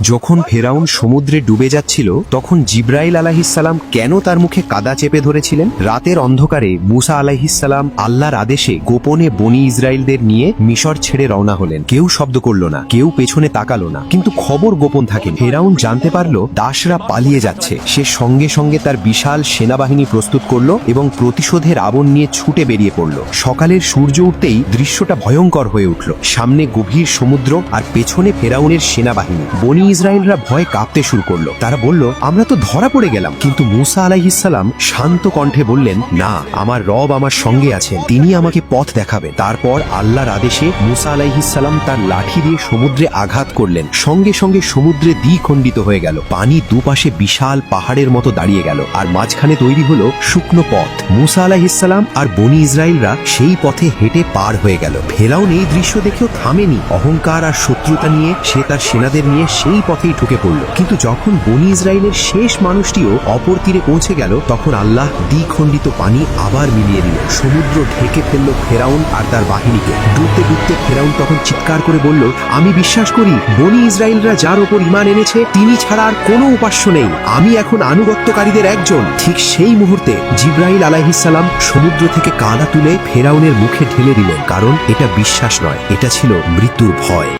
যখন ফেরাউন সমুদ্রে ডুবে যাচ্ছিল তখন জিব্রাইল আলাইহিসসালাম কেন তার মুখে কাদা চেপে ধরেছিলেন? রাতের অন্ধকারে মুসা আলাইহিসসালাম আল্লাহর আদেশে গোপনে বনি ইসরায়েলদের নিয়ে মিশর ছেড়ে রওনা হলেন। কেউ শব্দ করল না, কেউ পেছনে তাকালো না, কিন্তু খবর গোপন থাকে। ফেরাউন জানতে পারল দাসরা পালিয়ে যাচ্ছে। সে সঙ্গে সঙ্গে তার বিশাল সেনাবাহিনী প্রস্তুত করলো এবং প্রতিশোধের আবন নিয়ে ছুটে বেরিয়ে পড়ল। সকালের সূর্য উঠতেই দৃশ্যটা ভয়ঙ্কর হয়ে উঠল। সামনে গভীর সমুদ্র আর পেছনে ফেরাউনের সেনাবাহিনী। বনি ইসরায়েলরা ভয়ে কাঁপতে শুরু করলো। তারা বলল, আমরা তো ধরা পড়ে গেলাম। কিন্তু মুসা আলাইহিসসালাম শান্ত কণ্ঠে বললেন, না, আমার রব আমার সঙ্গে আছেন, তিনি আমাকে পথ দেখাবেন। তারপর আল্লাহর আদেশে মুসা আলাইহিসসালাম তার লাঠি দিয়ে সমুদ্রে আঘাত করলেন। সঙ্গে সঙ্গে সমুদ্রে দ্বিখণ্ডিত হয়ে গেল। পানি দুপাশে বিশাল পাহাড়ের মতো দাঁড়িয়ে গেল আর মাঝখানে তৈরি হলো শুকনো পথ। মুসা আলাইহিসসালাম আর বনি ইসরায়েলরা সেই পথে হেঁটে পার হয়ে গেল। ফেরাউন এই দৃশ্য দেখেও থামেনি। অহংকার আর শত্রুতা নিয়ে সে তার সেনাদের নিয়ে সেই পথেই ঢুকে পড়ল। কিন্তু যখন বনি ইসরায়েলের শেষ মানুষটিও অপর তীরে পৌঁছে গেল তখন আল্লাহ দ্বিখণ্ডিত পানি আবার মিলিয়ে দিল। সমুদ্র ঢেকে ফেলল ফেরাউন আর তার বাহিনীকে। ডুবতে ডুবতে ফেরাউন তখন চিৎকার করে বলল, আমি বিশ্বাস করি বনি ইসরায়েলরা যার ওপর ঈমান এনেছে তিনি ছাড়া আর কোনো উপাস্য নেই। আমি এখন আনুগত্যকারীদের একজন। ঠিক সেই মুহূর্তে জিব্রাইল আলাইহিসসালাম সমুদ্র থেকে কাদা তুলে ফেরাউনের মুখে ঢেলে দিলেন। কারণ এটা বিশ্বাস নয়, এটা ছিল মৃত্যুর ভয়।